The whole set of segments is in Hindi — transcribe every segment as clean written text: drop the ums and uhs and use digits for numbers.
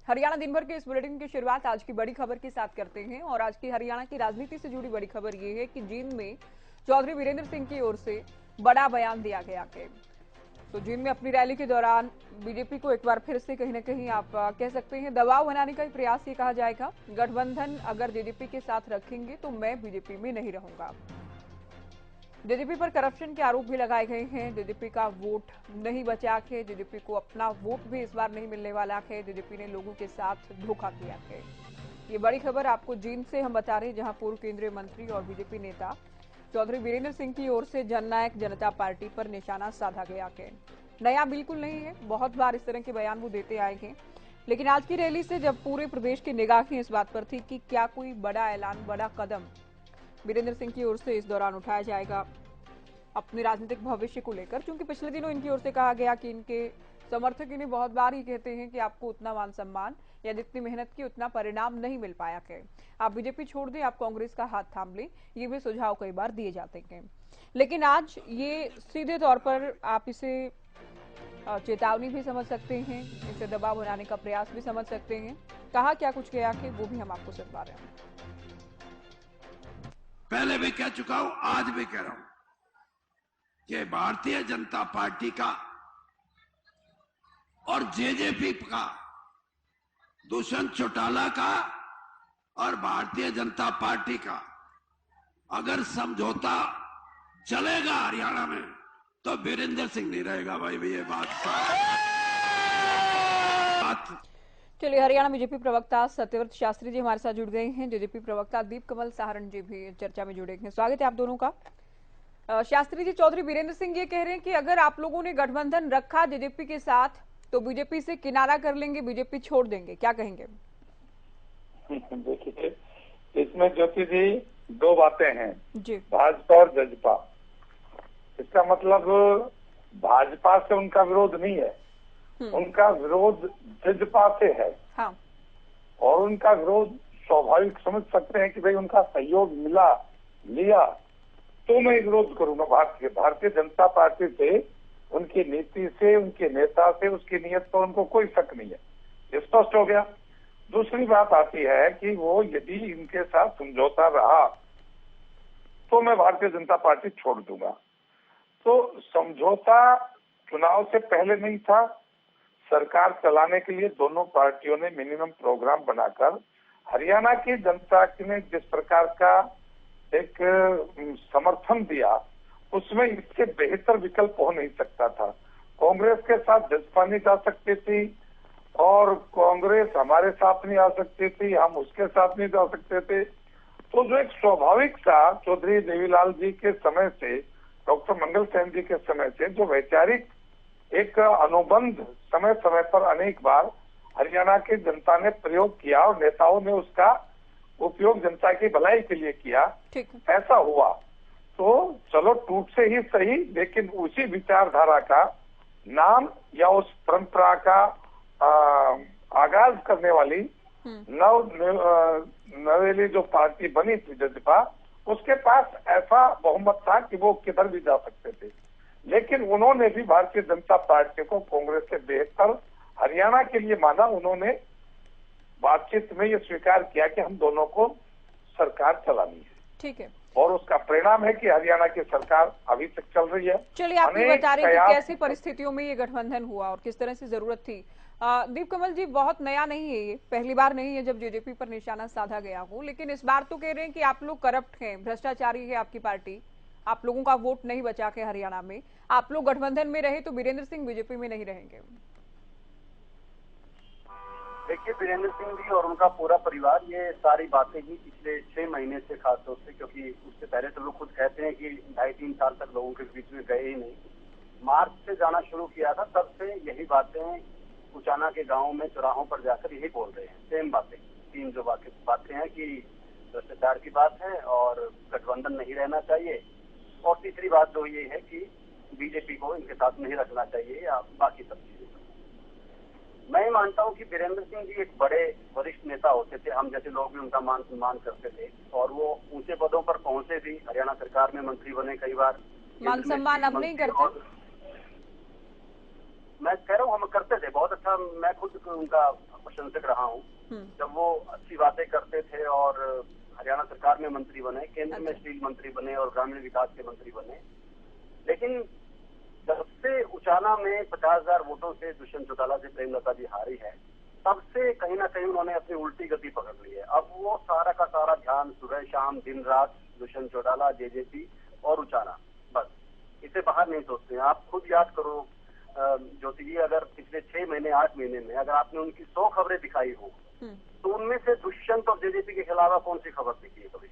हरियाणा दिन भर के इस बुलेटिन की शुरुआत आज की बड़ी खबर के साथ करते हैं और आज की हरियाणा की राजनीति से जुड़ी बड़ी खबर ये है कि जींद में चौधरी वीरेंद्र सिंह की ओर से बड़ा बयान दिया गया है। तो जींद में अपनी रैली के दौरान बीजेपी को एक बार फिर से कहीं ना कहीं आप कह सकते हैं दबाव बनाने का प्रयास ये कहा जाएगा। गठबंधन अगर जेजेपी के साथ रखेंगे तो मैं बीजेपी में नहीं रहूंगा। जेजेपी पर करप्शन के आरोप भी लगाए गए हैं। जेजेपी का वोट नहीं बचा है, जेजेपी को अपना वोट भी इस बार नहीं मिलने वाला है। जेजेपी ने लोगों के साथ धोखा किया है। ये बड़ी खबर आपको जींद से हम बता रहे हैं, जहां पूर्व केंद्रीय मंत्री और बीजेपी नेता चौधरी वीरेंद्र सिंह की ओर से जननायक जनता पार्टी पर निशाना साधा गया है। नया बिल्कुल नहीं है, बहुत बार इस तरह के बयान वो देते आए हैं, लेकिन आज की रैली से जब पूरे प्रदेश की निगाहें इस बात पर थी कि क्या कोई बड़ा ऐलान, बड़ा कदम वीरेंद्र सिंह की ओर से इस दौरान उठाया जाएगा अपने राजनीतिक भविष्य को लेकर, क्योंकि पिछले दिनों इनकी ओर से कहा गया कि इनके समर्थक इन्हें बहुत बार ही कहते हैं कि आपको उतना मान सम्मान या जितनी मेहनत की उतना परिणाम नहीं मिल पाया है, आप बीजेपी छोड़ दें, आप कांग्रेस का हाथ थाम लें, ये भी सुझाव कई बार दिए जाते हैं। लेकिन आज ये सीधे तौर पर आप इसे चेतावनी भी समझ सकते हैं, इसे दबाव बनाने का प्रयास भी समझ सकते हैं। कहा क्या कुछ गया है वो भी हम आपको सुनवा रहे हैं। पहले भी कह चुका हूं, आज भी कह रहा हूं कि भारतीय जनता पार्टी का और जेजेपी का, दुष्यंत चौटाला का और भारतीय जनता पार्टी का अगर समझौता चलेगा हरियाणा में तो वीरेंद्र सिंह नहीं रहेगा। भाई ये बात चलिए, हरियाणा बीजेपी प्रवक्ता सत्यव्रत शास्त्री जी हमारे साथ जुड़ गए हैं। जेजेपी प्रवक्ता दीप कमल सहारण जी भी चर्चा में जुड़े हैं। स्वागत है आप दोनों का। शास्त्री जी, चौधरी वीरेंद्र सिंह ये कह रहे हैं कि अगर आप लोगों ने गठबंधन रखा जेजेपी के साथ तो बीजेपी से किनारा कर लेंगे, बीजेपी छोड़ देंगे, क्या कहेंगे? देखिए, इसमें ज्योति जी दो बातें हैं जी। भाजपा और जजपा। इसका मतलब भाजपा से उनका विरोध नहीं है, उनका विरोध जजपा से है। हाँ। और उनका विरोध स्वाभाविक समझ सकते हैं कि भाई उनका सहयोग मिला लिया तो मैं विरोध करूंगा। भारतीय जनता पार्टी से, उनकी नीति से, उनके नेता से, उसकी नीयत पर उनको कोई शक नहीं है, स्पष्ट हो गया। दूसरी बात आती है कि वो यदि इनके साथ समझौता रहा तो मैं भारतीय जनता पार्टी छोड़ दूंगा। तो समझौता चुनाव से पहले नहीं था, सरकार चलाने के लिए दोनों पार्टियों ने मिनिमम प्रोग्राम बनाकर हरियाणा की जनता ने जिस प्रकार का एक समर्थन दिया उसमें इससे बेहतर विकल्प हो नहीं सकता था। कांग्रेस के साथ जजपा नहीं जा सकती थी और कांग्रेस हमारे साथ नहीं आ सकती थी, हम उसके साथ नहीं जा सकते थे। तो जो एक स्वाभाविक सा चौधरी देवीलाल जी के समय से, डॉक्टर मंगल सेन जी के समय से जो वैचारिक एक अनुबंध समय समय पर अनेक बार हरियाणा की जनता ने प्रयोग किया और नेताओं ने उसका उपयोग जनता की भलाई के लिए किया, ऐसा हुआ। तो चलो टूट से ही सही, लेकिन उसी विचारधारा का नाम या उस परंपरा का आगाज करने वाली नवेली जो पार्टी बनी थी जजपा, उसके पास ऐसा बहुमत था कि वो किधर भी जा सकते थे। लेकिन उन्होंने भी भारतीय जनता पार्टी को कांग्रेस से बेहतर हरियाणा के लिए माना। उन्होंने बातचीत में ये स्वीकार किया कि हम दोनों को सरकार चलानी है। ठीक है। और उसका परिणाम है कि हरियाणा की सरकार अभी तक चल रही है। चलिए, आप ये बता रहे हैं कि कैसी परिस्थितियों में ये गठबंधन हुआ और किस तरह से जरूरत थी। दीप कमल जी, बहुत नया नहीं है ये, पहली बार नहीं है जब जेजेपी पर निशाना साधा गया हो, लेकिन इस बार तो कह रहे हैं कि आप लोग करप्ट हैं, भ्रष्टाचारी है आपकी पार्टी, आप लोगों का वोट नहीं बचा के हरियाणा में, आप लोग गठबंधन में रहे तो वीरेंद्र सिंह बीजेपी में नहीं रहेंगे। देखिए, वीरेंद्र सिंह जी और उनका पूरा परिवार ये सारी बातें ही पिछले 6 महीने से खासतौर से, क्योंकि उससे पहले तो लोग खुद कहते हैं कि 2.5-3 साल तक लोगों के बीच में गए ही नहीं। मार्च से जाना शुरू किया था, तब से यही बातें उचाना के गांव में चौराहों पर जाकर यही बोल रहे हैं, सेम बातें। 3 जो बातें हैं कि भ्रष्टाचार की बात है और गठबंधन नहीं रहना चाहिए, और तीसरी बात जो ये है कि बीजेपी को इनके साथ नहीं रखना चाहिए या बाकी सब चीजें। मैं मानता हूं कि वीरेंद्र सिंह जी एक बड़े वरिष्ठ नेता होते थे, हम जैसे लोग भी उनका मान सम्मान करते थे, और वो ऊंचे पदों पर पहुंचे भी, हरियाणा सरकार में मंत्री बने कई बार। मान सम्मान अब नहीं करते? मैं कह रहा हूँ हम करते थे बहुत अच्छा, मैं खुद उनका प्रशंसक रहा हूँ जब वो अच्छी बातें करते थे और हरियाणा सरकार में मंत्री बने, केंद्र में स्टील मंत्री बने और ग्रामीण विकास के मंत्री बने। लेकिन जब से उचाना में 50,000 वोटों से दुष्यंत चौटाला से प्रेमलता जी हारी है, तब से कहीं ना कहीं उन्होंने अपनी उल्टी गति पकड़ ली है। अब वो सारा का सारा ध्यान सुबह शाम दिन रात दुष्यंत चौटाला, जेजेपी और उचाना, बस इसे बाहर नहीं सोचते हैं। आप खुद याद करो ज्योति जी, अगर पिछले 6 महीने 8 महीने में अगर आपने उनकी 100 खबरें दिखाई हो तो उनमें से दुष्यंत और जेजेपी के खिलाफ कौन सी खबर दिखी है कभी?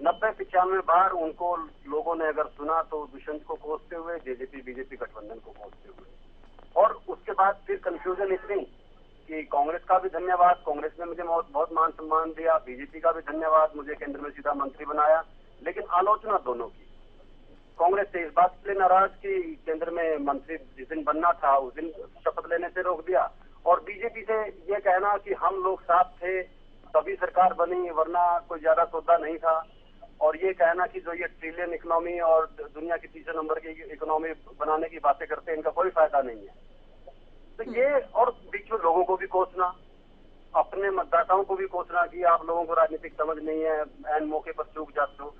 90-95 बार उनको लोगों ने अगर सुना तो दुष्यंत को कोसते हुए, जेजेपी बीजेपी गठबंधन को कोसते हुए। और उसके बाद फिर कंफ्यूजन इतनी कि कांग्रेस का भी धन्यवाद, कांग्रेस ने मुझे बहुत मान सम्मान दिया, बीजेपी का भी धन्यवाद, मुझे केंद्र में सीधा मंत्री बनाया, लेकिन आलोचना दोनों की। कांग्रेस से इस बात के लिए नाराज कि केंद्र में मंत्री जिस दिन बनना था उस दिन शपथ लेने से रोक दिया, और बीजेपी से ये कहना कि हम लोग साथ थे तभी सरकार बनी वरना कोई ज्यादा सौदा नहीं था, और ये कहना कि जो ये ट्रिलियन इकोनॉमी और दुनिया की तीसरे नंबर की इकोनॉमी बनाने की बातें करते हैं इनका कोई फायदा नहीं है। तो ये, और बीच में लोगों को भी कोसना, अपने मतदाताओं को भी कोसना कि आप लोगों को राजनीतिक समझ नहीं है, एन मौके पर चूक जाते हो।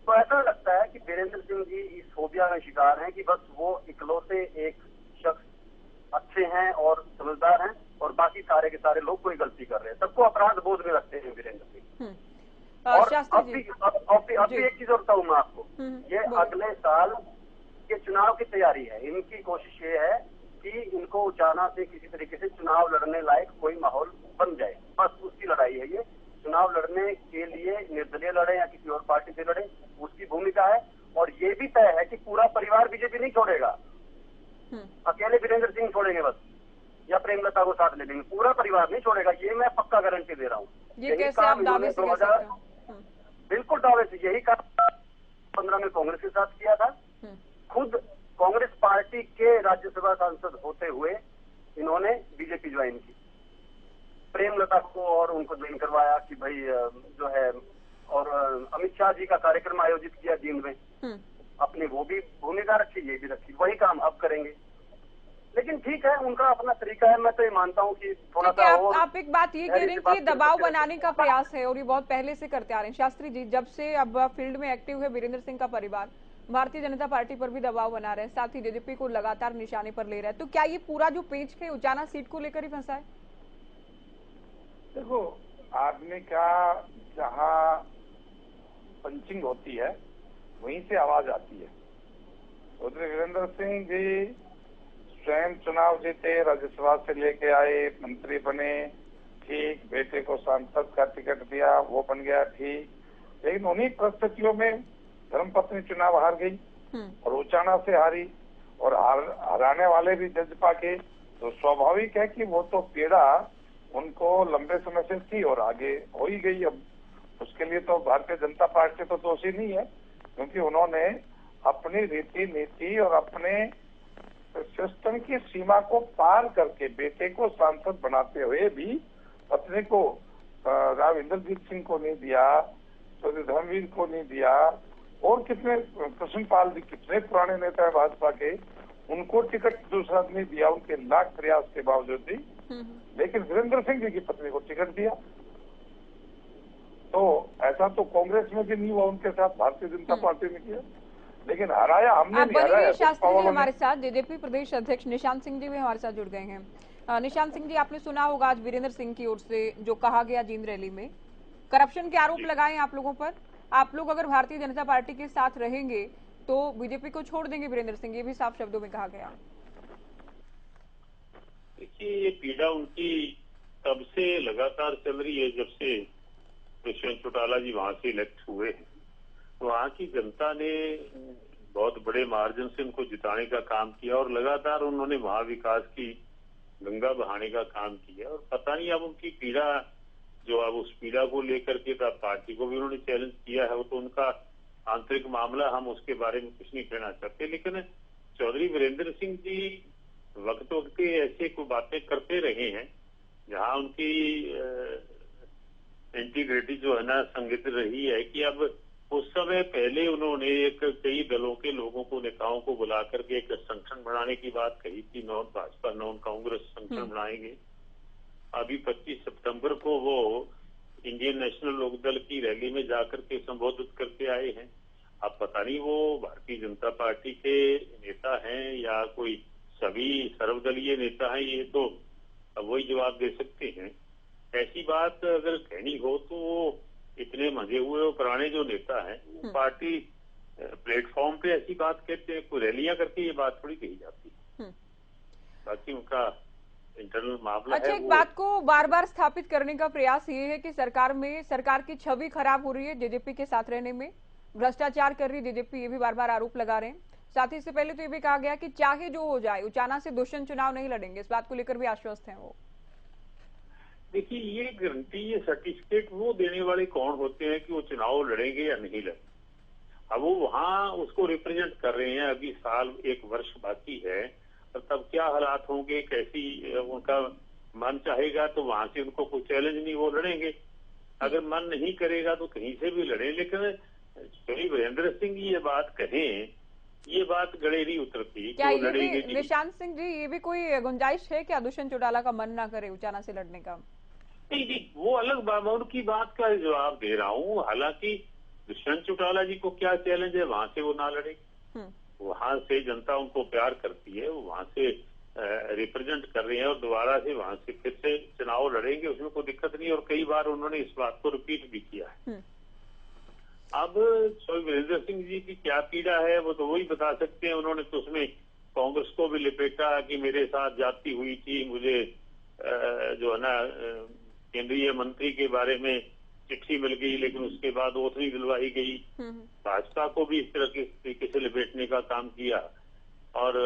तो ऐसा लगता है कि वीरेंद्र सिंह जी इस फोबिया में शिकार हैं कि बस वो इकलौते एक शख्स अच्छे हैं और समझदार हैं और बाकी सारे के सारे लोग कोई गलती कर रहे हैं, सबको अपराध बोध में रखते हैं वीरेंद्र सिंह। और अब भी एक चीज और बताऊं मैं आपको, ये अगले साल के चुनाव की तैयारी है। इनकी कोशिश ये है कि इनको उचाना से किसी तरीके से चुनाव लड़ने लायक कोई माहौल बन जाए, बस उसकी लड़ाई है ये। चुनाव लड़ने के लिए निर्दलीय लड़े या किसी और पार्टी से लड़े, उसकी भूमिका है। और ये भी तय है कि पूरा परिवार बीजेपी नहीं छोड़ेगा, अकेले वीरेंद्र सिंह छोड़ेंगे बस, या प्रेमलता को साथ ले लेंगे, पूरा परिवार नहीं छोड़ेगा, ये मैं पक्का गारंटी दे रहा हूँ। ये कैसे आप दावे से कह सकते हो? बिल्कुल दावे से, यही काम 2015 में कांग्रेस के साथ किया था। खुद कांग्रेस पार्टी के राज्यसभा सांसद होते हुए इन्होंने बीजेपी ज्वाइन की, प्रेमलता को और उनको ज्वाइन करवाया कि भाई जो है, और अमित शाह जी का कार्यक्रम आयोजित किया जींद में, अपनी वो भी भूमिका रखी, ये भी रखी, वही काम अब करेंगे। लेकिन ठीक है, उनका अपना तरीका है, मैं तो ये मानता हूँ कि थोड़ा सा और आप एक बात ये कह रहे हैं कि दबाव बनाने का प्रयास है और ये बहुत पहले से करते आ रहे हैं। शास्त्री जी, जब से अब फील्ड में एक्टिव है वीरेंद्र सिंह का परिवार, भारतीय जनता पार्टी पर भी दबाव बना रहे हैं, साथ ही जेजेपी को लगातार निशाने पर ले रहा है, तो क्या ये पूरा जो पेच है उचाना सीट को लेकर ही फंसा है? देखो, आदमी का जहाँ पंचिंग होती है वहीं से आवाज आती है। चौधरी वीरेंद्र सिंह जी स्वयं चुनाव जीते, राज्यसभा से लेके आए, मंत्री बने, ठीक, बेटे को सांसद का टिकट दिया, वो बन गया, ठीक, लेकिन उन्हीं परिस्थितियों में धर्मपत्नी चुनाव हार गई और उचाना से हारी, और हराने वाले भी जजपा के, तो स्वाभाविक है कि वो तो पीड़ा उनको लंबे समय से थी और आगे हो ही गई। अब उसके लिए तो भारतीय जनता पार्टी तो दोषी नहीं है, क्योंकि उन्होंने अपनी रीति नीति और अपने सिस्टम की सीमा को पार करके बेटे को सांसद बनाते हुए भी पत्नी को, राव इंद्रजीत सिंह को नहीं दिया, चौधरी धर्मवीर को नहीं दिया, और कितने, कृष्णपाल जी कितने पुराने नेता है भाजपा के, उनको टिकट दूसरा नहीं दिया, उनके लाख प्रयास के बावजूद भी, लेकिन वीरेंद्र सिंह जी की पत्नी को टिकट दिया। तो ऐसा तो कांग्रेस में भी नहीं हुआ उनके साथ, भारतीय जनता पार्टी ने किया, लेकिन हराया हमने नहीं हराया। शास्त्री जी हमारे साथ जेजेपी प्रदेश अध्यक्ष निशांत सिंह जी भी हमारे साथ जुड़ गए हैं। निशांत सिंह जी, आपने सुना होगा आज वीरेंद्र सिंह की ओर से जो कहा गया जींद रैली में, करप्शन के आरोप लगाए आप लोगों पर, आप लोग अगर भारतीय जनता पार्टी के साथ रहेंगे तो बीजेपी को छोड़ देंगे वीरेंद्र सिंह, ये भी साफ शब्दों में कहा गया। देखिए, ये पीड़ा उनकी तब से लगातार चल रही है जब से दुष्यंत चौटाला जी वहां से इलेक्ट हुए हैं। तो वहां की जनता ने बहुत बड़े मार्जिन से उनको जिताने का काम किया और लगातार उन्होंने महाविकास की गंगा बहाने का काम किया। और पता नहीं अब उनकी पीड़ा, जो अब उस पीड़ा को लेकर के पार्टी को भी उन्होंने चैलेंज किया है, वो तो उनका आंतरिक मामला, हम उसके बारे में कुछ नहीं कहना चाहते। लेकिन चौधरी वीरेंद्र सिंह जी वक्त वक्त के ऐसे कोई बातें करते रहे हैं जहां उनकी इंटीग्रिटी जो है ना संगित रही है कि अब उस समय पहले उन्होंने कई दलों के लोगों को, नेताओं को बुला करके एक संगठन बनाने की बात कही थी, नॉन भाजपा नॉन कांग्रेस संगठन बनाएंगे। अभी 25 सितंबर को वो इंडियन नेशनल लोकदल की रैली में जाकर के संबोधित करके आए हैं। अब पता नहीं वो भारतीय जनता पार्टी के नेता हैं या कोई सभी सर्वदलीय नेता हैं, ये तो अब वही जवाब दे सकते हैं। ऐसी बात अगर कहनी हो तो वो इतने मंजे हुए और पुराने जो नेता हैं, पार्टी प्लेटफॉर्म पे ऐसी बात कहते हैं, कोई रैलियां करके ये बात थोड़ी कही जाती है। बाकी उनका इंटरनल मामला अच्छा, है। एक बात को बार बार स्थापित करने का प्रयास ये है कि सरकार की छवि खराब हो रही है जेजेपी के साथ रहने में, भ्रष्टाचार कर रही जेजेपी, ये भी बार बार आरोप लगा रहे हैं। साथ ही इससे पहले तो ये भी कहा गया कि चाहे जो हो जाए उचाना से दुष्यंत चुनाव नहीं लड़ेंगे, इस बात को लेकर भी आश्वस्त हैं वो। देखिए, ये गारंटी, ये सर्टिफिकेट वो देने वाले कौन होते हैं कि वो चुनाव लड़ेंगे या नहीं लड़ेंगे? अब वो वहां उसको रिप्रेजेंट कर रहे हैं, अभी साल 1 वर्ष बाकी है, तो तब क्या हालात होंगे, कैसी उनका मन चाहेगा तो वहां से उनको कोई चैलेंज नहीं, वो लड़ेंगे। अगर मन नहीं करेगा तो कहीं से भी लड़े। लेकिन श्री वीरेंद्र सिंह ये बात कहें, ये बात गले नहीं उतरती। क्या ये भी निशांत सिंह जी, ये भी कोई गुंजाइश है क्या दुष्यंत चौटाला का मन ना करे उचाना से लड़ने का? नहीं, वो अलग बात, मैं उनकी बात का जवाब दे रहा हूँ। हालांकि दुष्यंत चौटाला जी को क्या चैलेंज है, वहां से वो ना लड़े। वहां से जनता उनको प्यार करती है, वो वहां से रिप्रेजेंट कर रहे हैं और दोबारा से वहां से फिर से चुनाव लड़ेंगे, उसमें कोई दिक्कत नहीं। और कई बार उन्होंने इस बात को रिपीट भी किया है। अब श्री वीरेंद्र सिंह जी की क्या पीड़ा है वो तो वही बता सकते हैं। उन्होंने तो उसमें कांग्रेस को भी लिपेटा कि मेरे साथ जाती हुई थी, मुझे जो है ना केंद्रीय मंत्री के बारे में चिट्ठी मिल गई, लेकिन उसके बाद ओथ नहीं दिलवाई गई। भाजपा को भी इस तरह के तरीके से लिपेटने का काम किया और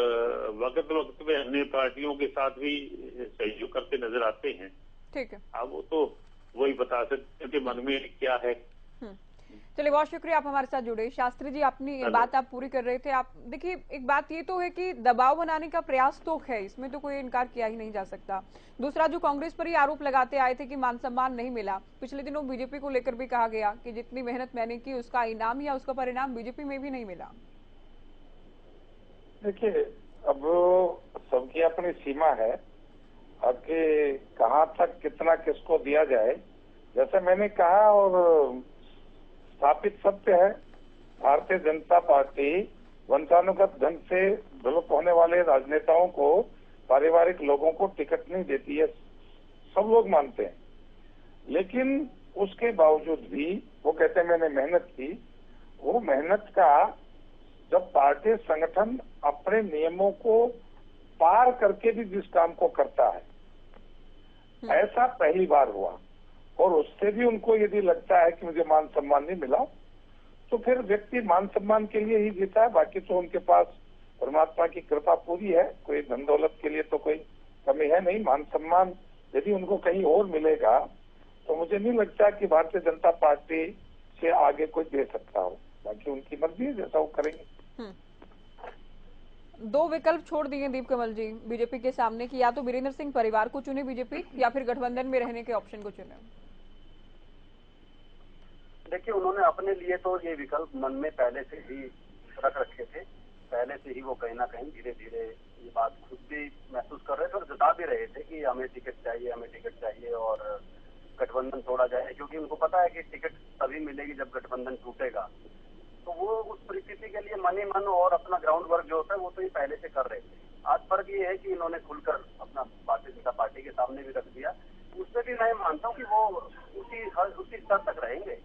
वक्त वक्त में अन्य पार्टियों के साथ भी सहयोग करते नजर आते हैं। ठीक है, अब वो तो वही बता सकते हैं कि मन में क्या है। चलिए, बहुत शुक्रिया आप हमारे साथ जुड़े। शास्त्री जी, अपनी बात आप पूरी कर रहे थे। आप देखिए, एक बात ये तो है कि दबाव बनाने का प्रयास तो है, इसमें तो कोई इनकार किया ही नहीं जा सकता। दूसरा, जो कांग्रेस पर ही आरोप लगाते आए थे कि मान सम्मान नहीं मिला, पिछले दिनों बीजेपी को लेकर भी कहा गया कि जितनी मेहनत मैंने की उसका इनाम या उसका परिणाम बीजेपी में भी नहीं मिला। देखिए, अब सबकी अपनी सीमा है, अब के कहाँ तक कितना किसको दिया जाए। जैसे मैंने कहा और स्थापित सत्य है, भारतीय जनता पार्टी वंशानुगत ढंग से डेवलप होने वाले राजनेताओं को, पारिवारिक लोगों को टिकट नहीं देती है, सब लोग मानते हैं। लेकिन उसके बावजूद भी वो कहते हैं मैंने मेहनत की। वो मेहनत का जब पार्टी संगठन अपने नियमों को पार करके भी जिस काम को करता है, ऐसा पहली बार हुआ। और उससे भी उनको यदि लगता है कि मुझे मान सम्मान नहीं मिला, तो फिर व्यक्ति मान सम्मान के लिए ही जीता है। बाकी तो उनके पास परमात्मा की कृपा पूरी है, कोई धन दौलत के लिए तो कोई कमी है नहीं। मान सम्मान यदि उनको कहीं और मिलेगा तो मुझे नहीं लगता कि भारतीय जनता पार्टी से आगे कोई दे सकता हो। बाकी उनकी मर्जी है, जैसा वो करेंगे। 2 विकल्प छोड़ दिए दीप कमल जी बीजेपी के सामने कि या तो वीरेंद्र सिंह परिवार को चुने बीजेपी या फिर गठबंधन में रहने के ऑप्शन को चुने। देखिए, उन्होंने अपने लिए तो ये विकल्प मन में पहले से ही रख रखे थे। पहले से ही वो कहीं ना कहीं धीरे धीरे ये बात खुद भी महसूस कर रहे थे और जता भी रहे थे कि हमें टिकट चाहिए और गठबंधन तोड़ा जाए, क्योंकि उनको पता है कि टिकट तभी मिलेगी जब गठबंधन टूटेगा। तो वो उस परिस्थिति के लिए मन ही मन और अपना ग्राउंड वर्क जो होता है वो तो ये पहले से कर रहे थे। आज फर्क ये है कि इन्होंने खुलकर अपना भारतीय जनता पार्टी के सामने भी रख दिया। उसमें भी मैं मानता हूँ कि वो उसी स्तर तक रहेंगे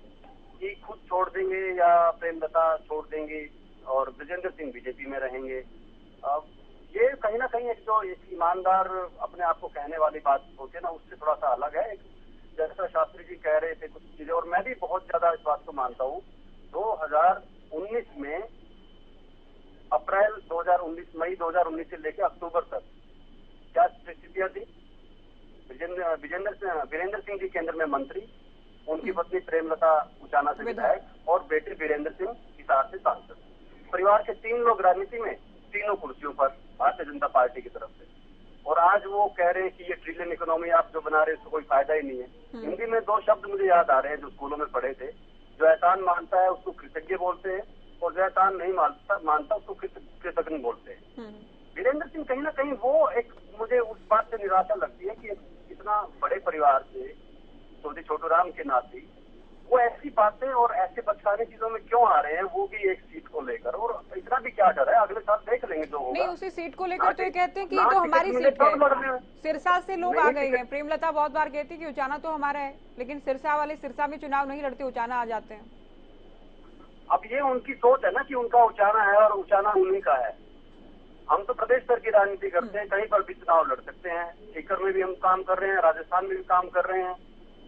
कि खुद छोड़ देंगे या प्रेमलता छोड़ देंगे और ब्रिजेंद्र सिंह बीजेपी में रहेंगे। अब ये कहीं ना कहीं एक जो ईमानदार अपने आप को कहने वाली बात होती है ना, उससे थोड़ा सा अलग है। जैसा शास्त्री जी कह रहे थे कुछ चीजें, और मैं भी बहुत ज्यादा इस बात को मानता हूँ। 2019 में मई 2019 से लेकर अक्टूबर तक क्या स्थितियां थी? वीरेंद्र सिंह जी केंद्र में मंत्री, उनकी पत्नी प्रेमलता उचाना से विधायक और बेटे वीरेंद्र सिंह हिसार से सांसद। परिवार के 3 लोग राजनीति में, तीनों कुर्सियों पर भारतीय जनता पार्टी की तरफ से। और आज वो कह रहे हैं कि ये ट्रिलियन इकोनॉमी आप जो बना रहे हैं उसको कोई फायदा ही नहीं है। हिंदी में 2 शब्द मुझे याद आ रहे हैं जो स्कूलों में पढ़े थे, जो एहसान मानता है उसको कृतज्ञ बोलते हैं, और जो एहसान नहीं मानता उसको कृतज्ञ बोलते हैं। वीरेंद्र सिंह कहीं ना कहीं वो एक, मुझे उस बात से निराशा लगती है कि इतना बड़े परिवार से चौधरी छोटूराम के नाते वो ऐसी बातें और ऐसे बचकाने चीजों में क्यों आ रहे हैं, वो भी एक सीट को लेकर। और इतना भी क्या डर है, अगले साल देख लेंगे जो होगा। नहीं, उसी सीट को लेकर तो ये कहते हैं कि ये तो हमारी सीट है। सिरसा से लोग आ गए हैं। प्रेमलता बहुत बार कहती कि उचाना तो हमारा है, लेकिन सिरसा वाले सिरसा में चुनाव नहीं लड़ते, उचाना आ जाते हैं। अब ये उनकी सोच है ना कि उनका उचाना है और उचाना उन्हीं का है। हम तो प्रदेश स्तर की राजनीति करते हैं, कहीं पर भी चुनाव लड़ सकते हैं। सीकर में भी हम काम कर रहे हैं, राजस्थान में भी काम कर रहे हैं,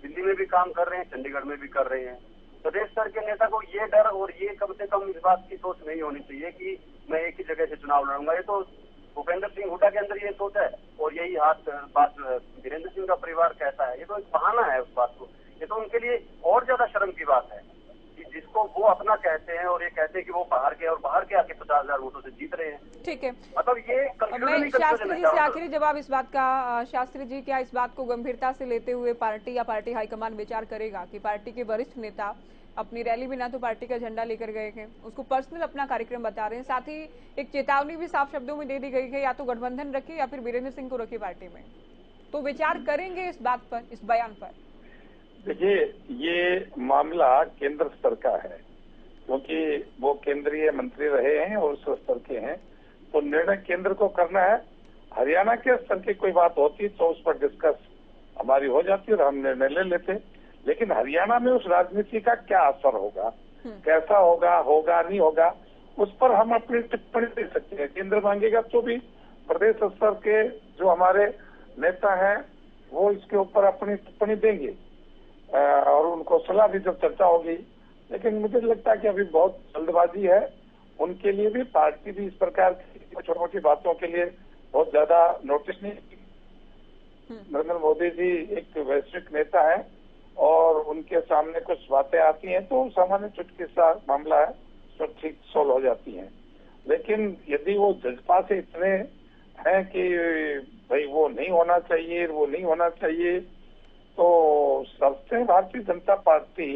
दिल्ली में भी काम कर रहे हैं, चंडीगढ़ में भी कर रहे हैं। प्रदेश स्तर के नेता को ये डर और ये कम से कम इस बात की सोच नहीं होनी चाहिए कि मैं एक ही जगह से चुनाव लड़ूंगा। ये तो भूपेंद्र सिंह हुड्डा के अंदर ये सोच है, और यही बात वीरेंद्र सिंह का परिवार कहता है। ये तो एक बहाना है उस बात को। ये तो उनके लिए और ज्यादा शर्म की बात है कि जिसको वो अपना कहते हैं और ये कहते हैं कि वो बाहर के आके 50,000 वोटों से जीत रहे हैं। ठीक है, मतलब ये मैं शास्त्री जी से आखिरी जवाब इस बात का, शास्त्री जी क्या इस बात को गंभीरता से लेते हुए पार्टी या पार्टी हाईकमान विचार करेगा कि पार्टी के वरिष्ठ नेता अपनी रैली में ना तो पार्टी का झंडा लेकर गए हैं, उसको पर्सनल अपना कार्यक्रम बता रहे हैं, साथ ही एक चेतावनी भी साफ शब्दों में दे दी गई है, या तो गठबंधन रखिए या फिर वीरेंद्र सिंह को रखिए पार्टी में, तो विचार करेंगे इस बात पर, इस बयान पर? देखिए, ये मामला केंद्र स्तर का है, क्योंकि वो केंद्रीय मंत्री रहे हैं और उस स्तर के हैं, तो निर्णय केंद्र को करना है। हरियाणा के स्तर की कोई बात होती तो उस पर डिस्कस हमारी हो जाती और हम निर्णय ले लेते, लेकिन हरियाणा में उस राजनीति का क्या असर होगा, कैसा होगा नहीं होगा, उस पर हम अपनी टिप्पणी दे सकते हैं। केंद्र मांगेगा तो भी प्रदेश स्तर के जो हमारे नेता हैं वो इसके ऊपर अपनी टिप्पणी देंगे और उनको सलाह भी जब चर्चा होगी। लेकिन मुझे लगता है कि अभी बहुत जल्दबाजी है उनके लिए भी, पार्टी भी इस प्रकार की छोटी मोटी बातों के लिए बहुत ज्यादा नोटिस नहीं। नरेंद्र मोदी जी एक वैश्विक नेता है और उनके सामने कुछ बातें आती हैं तो सामान्य चुटकी सा मामला है, सब ठीक सोल्व हो जाती हैं। लेकिन यदि वो जज्बा से इतने हैं कि भाई वो नहीं होना चाहिए, वो नहीं होना चाहिए, तो सबसे भारतीय जनता पार्टी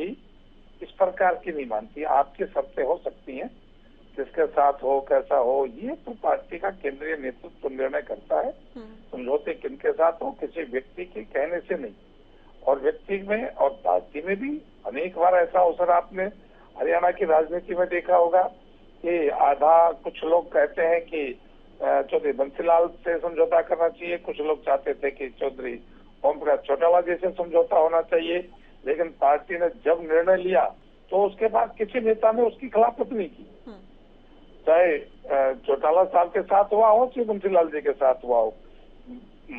इस प्रकार की नहीं मानती। आपकी शर्तें हो सकती हैं, किसके साथ हो, कैसा हो, ये तो पार्टी का केंद्रीय नेतृत्व निर्णय करता है। समझौते किनके साथ हो, किसी व्यक्ति के कहने से नहीं। और व्यक्ति में और पार्टी में भी अनेक बार ऐसा अवसर आपने हरियाणा की राजनीति में देखा होगा कि आधा कुछ लोग कहते हैं कि चौधरी बंसीलाल से समझौता करना चाहिए, कुछ लोग चाहते थे कि चौधरी ओम प्रकाश चौटाला जैसे समझौता होना चाहिए, लेकिन पार्टी ने जब निर्णय लिया तो उसके बाद किसी नेता ने उसकी खिलाफत नहीं की, चाहे चौटाला साहब के साथ हुआ हो, चाहे बंसीलाल जी के साथ हुआ हो।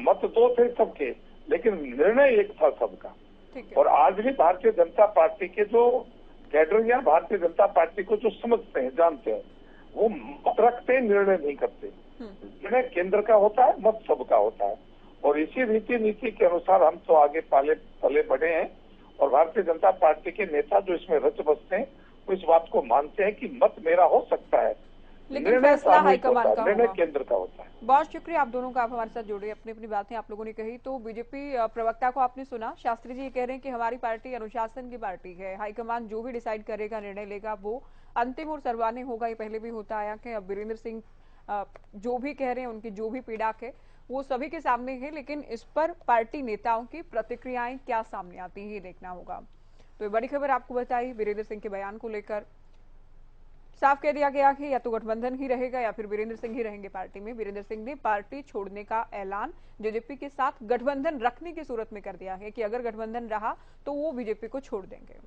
मत दो थे सबके, लेकिन निर्णय एक था सबका। और आज भी भारतीय जनता पार्टी के जो कैडर या भारतीय जनता पार्टी को जो समझते हैं, जानते हैं, वो मत रखते, निर्णय नहीं करते। निर्णय केंद्र का होता है, मत सबका होता है। और इसी रीति नीति के अनुसार हम तो आगे पले बढ़े हैं और भारतीय जनता पार्टी के नेता जो इसमें रच बसते हैं वो इस बात को मानते हैं कि मत मेरा हो सकता है, लेकिन फैसला हाईकमान का, निर्णय केंद्र का होता है। बहुत शुक्रिया आप दोनों का, आप हमारे साथ जुड़े, अपनी अपनी बातें आप लोगों ने कही। तो बीजेपी प्रवक्ता को आपने सुना, शास्त्री जी ये कह रहे हैं कि हमारी पार्टी अनुशासन की पार्टी है, हाईकमान जो भी डिसाइड करेगा, निर्णय लेगा, वो अंतिम और सर्वमान्य होगा। ये पहले भी होता आया कि अब वीरेंद्र सिंह जो भी कह रहे हैं, उनकी जो भी पीड़ा है वो सभी के सामने है, लेकिन इस पर पार्टी नेताओं की प्रतिक्रियाएं क्या सामने आती है ये देखना होगा। तो ये बड़ी खबर आपको बताई, वीरेंद्र सिंह के बयान को लेकर साफ कह दिया गया कि या तो गठबंधन ही रहेगा या फिर वीरेंद्र सिंह ही रहेंगे पार्टी में। वीरेंद्र सिंह ने पार्टी छोड़ने का ऐलान जेजेपी के साथ गठबंधन रखने की सूरत में कर दिया है कि अगर गठबंधन रहा तो वो बीजेपी को छोड़ देंगे।